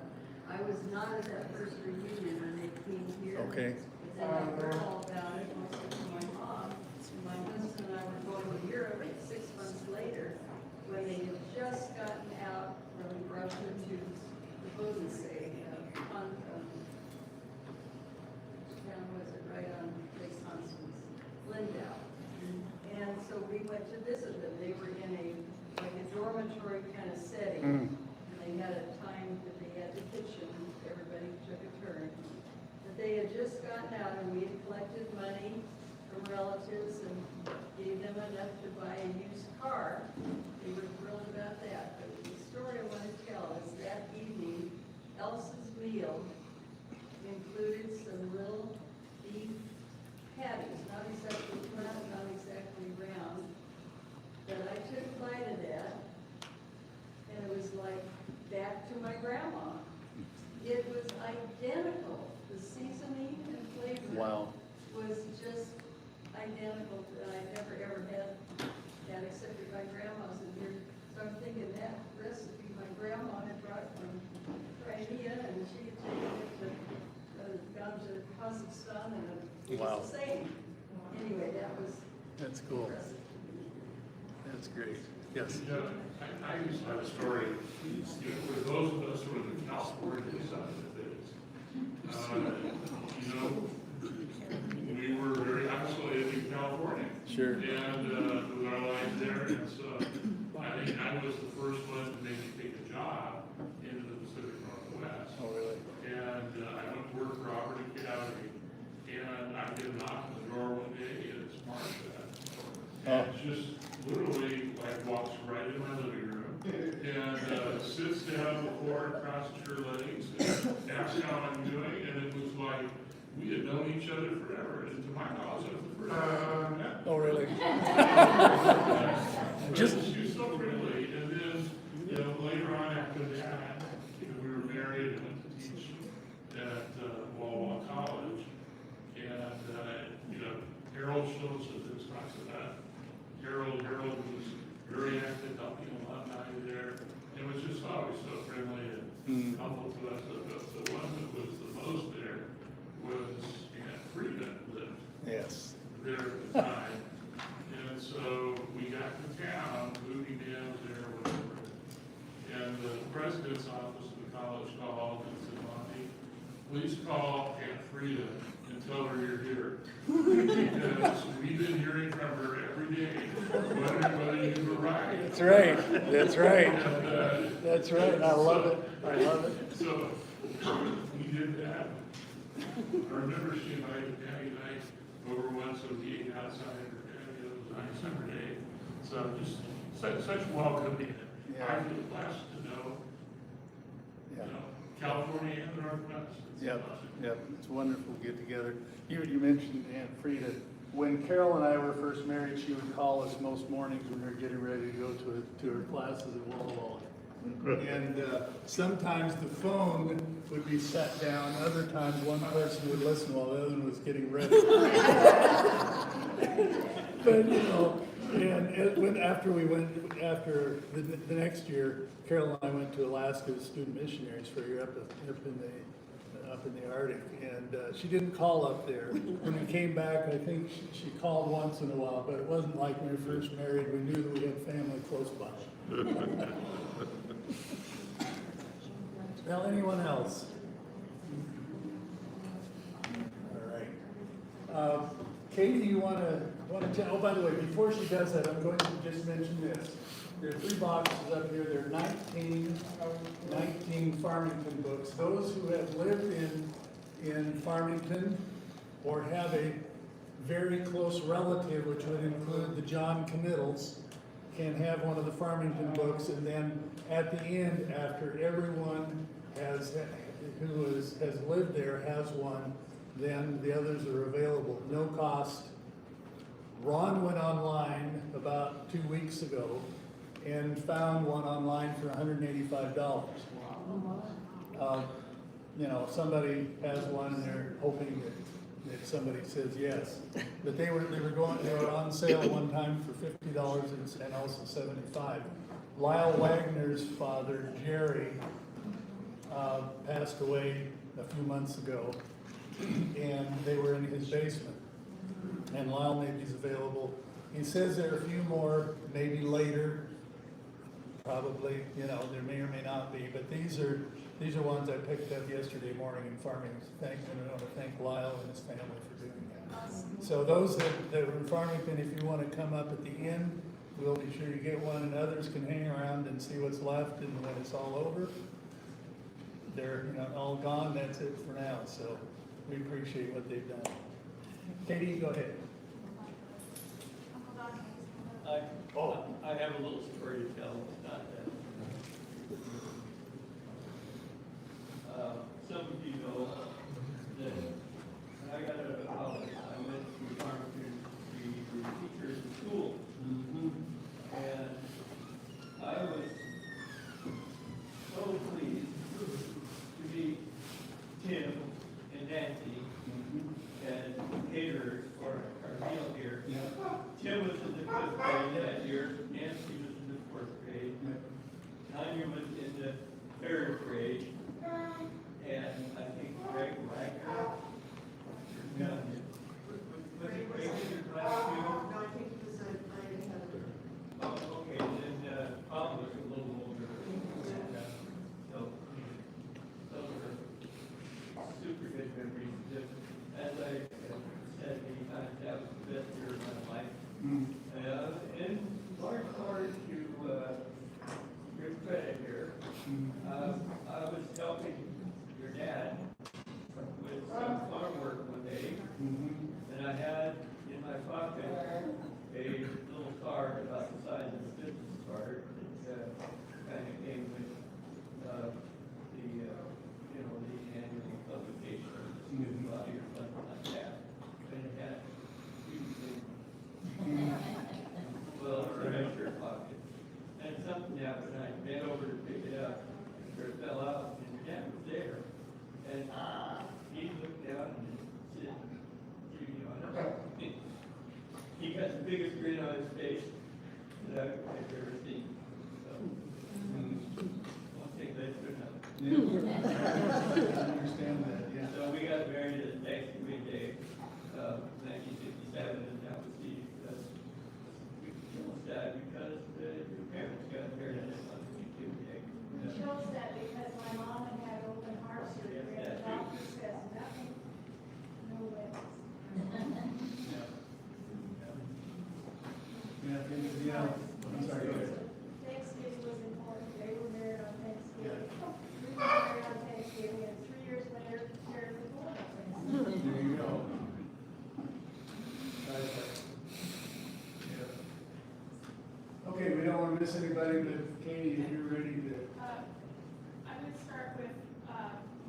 I was not at that first reunion when they came here. Okay. And I heard all about it, mostly from my mom. And my husband and I were going to Europe 6 months later, when they had just gotten out from Russia to the Bodensee, on, town was it, right on Lake Constance, Lindau. And so we went to visit them. They were in like a dormitory kind of setting. And they had a time that they had the kitchen, everybody took a turn. But they had just gotten out and we had collected money from relatives and gave them enough to buy a used car. They were thrilled about that. But the story I want to tell is that evening, Elsa's meal included some little beef patties, not exactly flat, not exactly round. But I took a bite of that, and it was like back to my grandma. It was identical. The seasoning and flavor was just identical. I never ever had that except at my grandma's. And here, so I'm thinking that recipe my grandma had brought from Crimea, and she had taken it to down to Kazakhstan, and it was the same. Anyway, that was That's cool. impressive. That's great. Yes. Yeah, I used to have a story, for those of us who are the California side of things. We were very isolated in California. Sure. And with our life there, and so I think I was the first one to maybe take a job into the Pacific Northwest. Oh, really? And I went to work for Auburn Academy, and I get a knock on the door one day, and it's Marcia. And just literally, like, walks right in my living room, and sits down before and crosses her legs, and asks how I'm doing, and it was like, we had known each other forever, and to my knowledge, I was the first person I met. Oh, really? She was so friendly, and then, later on after that, we were married and went to teach at Walla College, and, Harold Schultz talks about Harold was very active, helping alumni there. It was just always so friendly and helpful to us. The one that was the most there was Aunt Frida lived Yes. there at the time. And so we got to town, moving down there, whatever. And the president's office of the college called and said, Monty, please call Aunt Frida and tell her you're here. Because we've been hearing from her every day, wondering whether you were right. That's right. That's right. And, That's right. I love it. I love it. so we did that. I remember she invited Patty and I over once, so we ate outside her patio. It was a nice summer day. So just such welcoming. Yeah. I feel blessed to know, Yeah. California and the Northwest. It's Yep, awesome. yep, it's wonderful to get together. You mentioned Aunt Frida. When Carol and I were first married, she would call us most mornings when we were getting ready to go to her classes at Walla Walla. And sometimes the phone would be set down, other times one person would listen while the other one was getting ready. But, after the next year, Carol and I went to Alaska as student missionaries for a year up in the Arctic, and she didn't call up there. When we came back, I think she called once in a while, but it wasn't like when we were first married. We knew that we had family close by. Well, anyone else? All right. Katie, you want to tell? Oh, by the way, before she does that, I'm going to just mention this. There are 3 boxes up here. There are 19 Farmington books. Those who have lived in Farmington or have a very close relative, which would include the John Knittles, can have one of the Farmington books, and then at the end, after everyone who has lived there has one, then the others are available, no cost. Ron went online about 2 weeks ago and found one online for $185. You know, somebody has one and they're hoping that somebody says yes. But they were on sale one time for $50 and also $75. Lyle Wagner's father, Jerry, passed away a few months ago, and they were in his basement. And Lyle maybe is available. He says there are a few more, maybe later, probably, you know, there may or may not be, but these are ones I picked up yesterday morning in Farmington. And I want to thank Lyle and his family for doing that. So those that are in Farmington, if you want to come up at the end, we'll be sure you get one, and others can hang around and see what's left, and when it's all over, they're, you know, all gone, that's it for now. So we appreciate what they've done. Katie, go ahead. I have a little story to tell, it's not that. Some of you know that when I got out of college, I went to Farmington to be a teacher in school. And I was so pleased to meet Tim and Nancy and caterers for our meal here. Tim was in the 5th grade that year, Nancy was in the 4th grade, Tanya was in the 3rd grade, and I think Greg Wagner. Was it Greg in your class too? No, I think it was Oh, okay, then, Paul was a little older. So, those are super good memories. Just, as I said many times, that was the best year of my life. And large part to, your credit here, I was helping your dad with some farm work one day, and I had in my pocket a little card about the size of a business card that kind of came with the annual publication of the student body or something like that. And it had huge things. Well, it was in my shirt pocket. And something happened, I bent over to pick it up, and it fell out, and your dad was there. And he looked down and said, he got the biggest grin on his face that I've ever seen. So, I'll take that for now. I understand that, yeah. So we got married at Thanksgiving Day, 1957, and that was we almost died because your parents got married on Thanksgiving Day. It shows that because my mom had open heart surgery, and the doctor says nothing, no way. Yeah, I'm sorry, go ahead. Thanksgiving was important, they were married on Thanksgiving. We were married on Thanksgiving, and 3 years later, Jared was born on Thanksgiving. There you go. Okay, we don't want to miss anybody, but Katie, if you're ready to. I would start with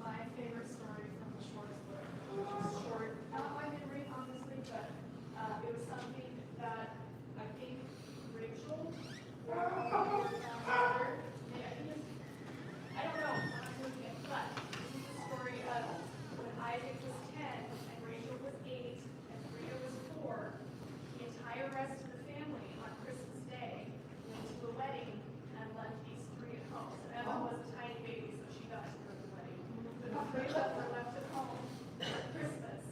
my favorite story from the Schwartz book, which is short, not my memory, honestly, but it was something that I think Rachel, I don't know, honestly, but this is the story of when Isaac was 10 and Rachel was 8 and Rita was 4, the entire rest of the family on Christmas Day went to the wedding and left these 3 at home. So Emma was a tiny baby, so she got to go to the wedding. But the 3 of them were left at home for Christmas,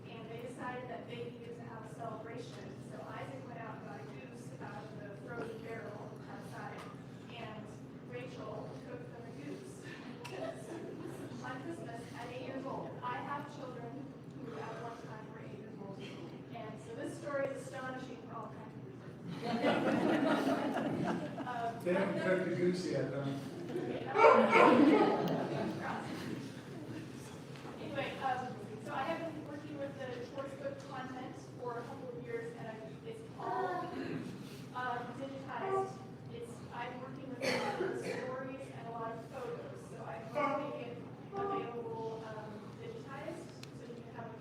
and they decided that they needed to have a celebration. So Isaac went out and got a goose out of the frozen barrel outside, and Rachel cooked them a goose. On Christmas at 8 years old. I have children who at one time were 8 years old. And so this story is astonishing for all kinds of reasons. They haven't cooked the goose yet, though. Anyway, so I have been working with the Schwartz book content for a couple of years, and it's all digitized. I'm working with a lot of stories and a lot of photos, so I'm making it available digitized, so you can have a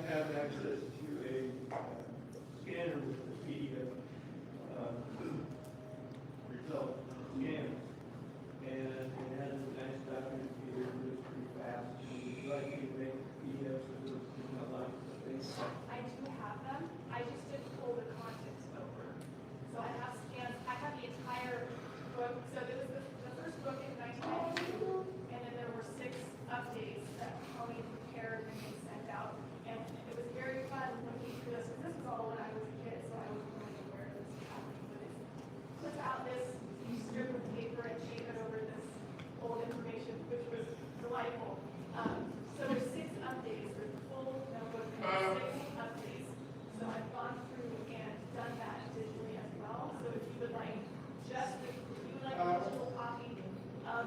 have access to a scanner with the PDF result scanner. And it has a nice document here, it's pretty fast. Would you like me to make PDFs of those, like things? I do have them, I just didn't pull the contents over. So I have scans, I have the entire book, so there was the first book in 1992, and then there were 6 updates that Colleen prepared and they sent out. And it was very fun looking through this, because this was all when I was a kid, so I wasn't really aware of this was happening. But it's clip out this strip of paper and shape it over this old information, which was delightful. So there's 6 updates, there's a full notebook, and there's 6 updates. So I've gone through and done that digitally as well. So if you would like if you would like a digital copy of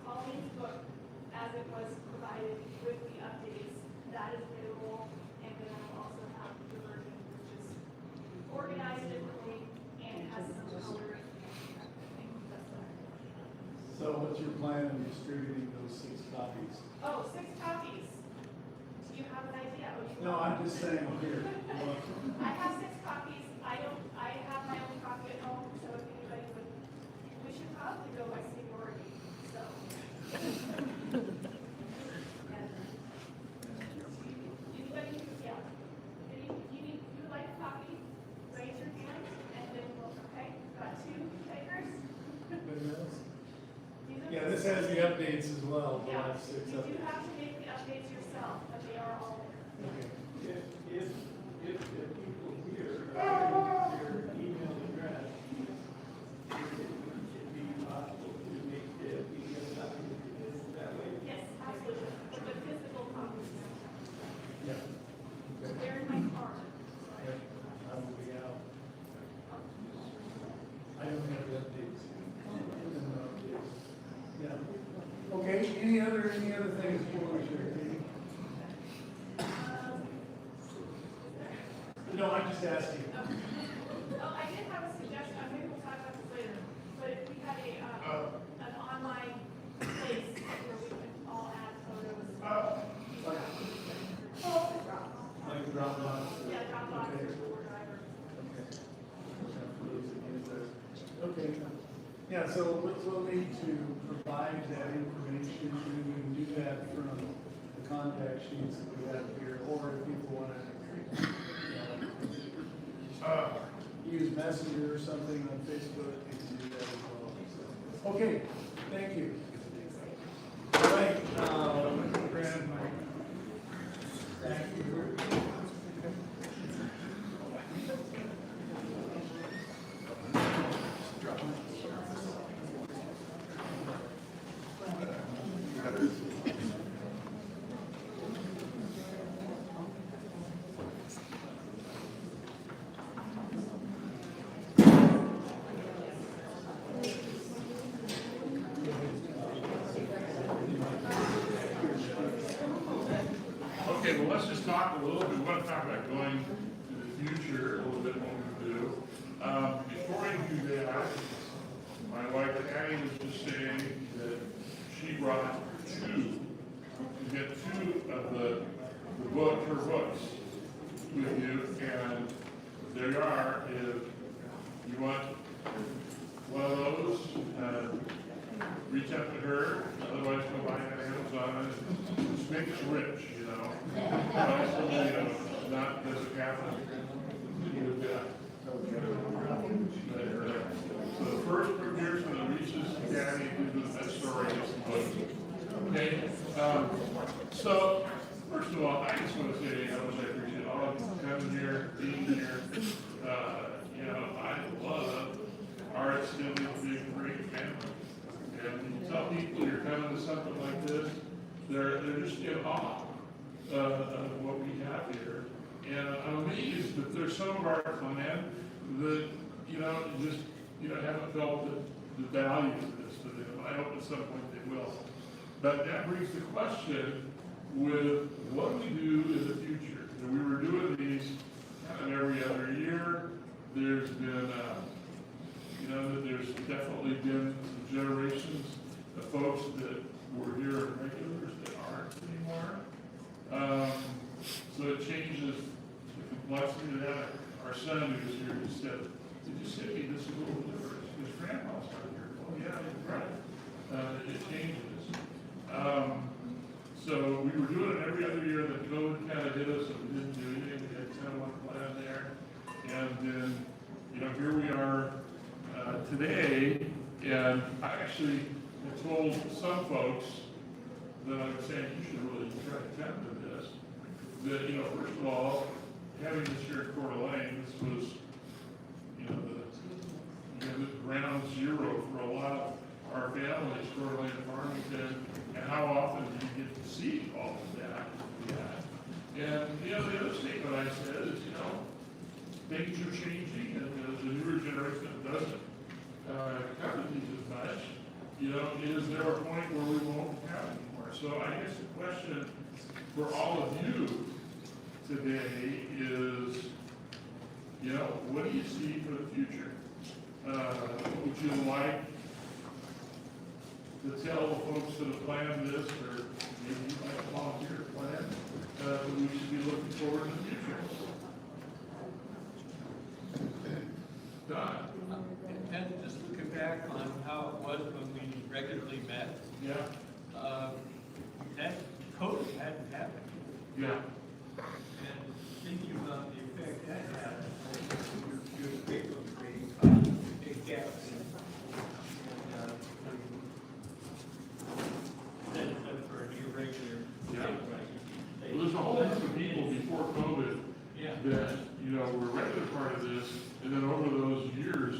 Colleen's book as it was provided with the updates, that is available. And then I also have the version which is organized differently and has some color. So what's your plan in distributing those 6 copies? Oh, 6 copies. Do you have an idea? Oh, you No, I'm just saying here. I have 6 copies. I have my own copy at home, so if anybody would, we should probably go by seniority, so. Anybody, yeah. You would like a copy? Raise your hand, and then we'll, okay, got 2 takers? Anybody else? These are- Yeah, this has the updates as well, the Yeah, last 6 you do updates. have to make the updates yourself, but they are all there. Okay. If people here are their email address, it'd be possible to make the PDF document that way. Yes, absolutely, for the physical copies. Yeah. They're in my car. Yeah, I will be out. I don't have the updates. Yeah. Okay, any other things you want to share? Katie? No, I'm just asking. Oh, I did have a suggestion, maybe we'll talk about this later, but if we had an online place where we can all add photos. Like Dropbox? Yeah, Dropbox Okay. or Google Drive or. Okay. Yeah, so we'll need to provide that information, and we can do that from the contact sheets that we have here, or if people want to use Messenger or something on Facebook, you can do that as well. So, okay, thank you. All right, Brad, Mike. Thank you. Okay, well, let's just talk a little bit, we want to talk about going to the future a little bit, what we do. Before we do that, my wife Annie was just saying that she brought 2, you get 2 of her books with you, and there you are. If you want one of those, reach out to her, otherwise go buy it on Amazon. Just make us rich, you know. Not as a Catholic. So the first premieres for the Reese's Academy is that story of the book. Okay, so first of all, I just want to say how much I appreciate all of you coming here, being here. You know, I love our extended big great family. And when you tell people you're coming to something like this, they're just in awe of what we have here. And I'm amazed that there's some of our clan that, haven't felt the value of this to them. I hope at some point they will. But that brings the question with what do we do in the future? We were doing these kind of every other year. There's been, there's definitely been some generations of folks that were here regulars that aren't anymore. our son who was here just said, did you say this is a little different? His grandpa's not here. Oh, yeah, you're right. It changes. So we were doing it every other year, then COVID kind of hit us and we didn't do anything. We had kind of one plan there. And then, you know, here we are today, and I actually have told some folks that I'm saying you should really try to tend to this. That, you know, first of all, having this here at Coeur d'Alene, this was, you know, the ground zero for a lot of our families, Coeur d'Alene and Farmington, and how often do you get to see all of that? Yeah. And, you know, the other statement I said is, you know, things are changing, and the newer generation doesn't cover these as much. You know, is there a point where we won't have anymore? So I guess the question for all of you today is, you know, what do you see for the future? Would you like to tell the folks that have planned this, or maybe you might volunteer to plan, that we should be looking forward in the future? Don? And just looking back on how it was when we regularly met, Yeah? that COVID hadn't happened. Yeah. And thinking about the effect that had, you're able to create big gaps. And then for an irregular. Yeah. Well, there's a whole bunch of people before COVID Yeah. that, you know, were a regular part of this, and then over those years,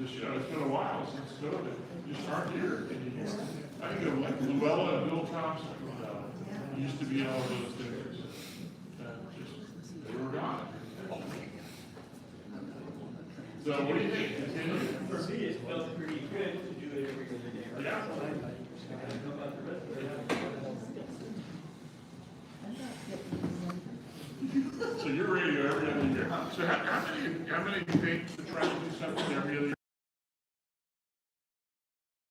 just, you know, it's been a while since COVID, just aren't here anymore. I think of like Luella and Bill Thompson, used to be all those things. Just, they were gone. So what do you think? Continue? For me, it felt pretty good to do it every other day. Yeah. How about the rest of it? So you're radio every other year. So how many think to try to do something every other year?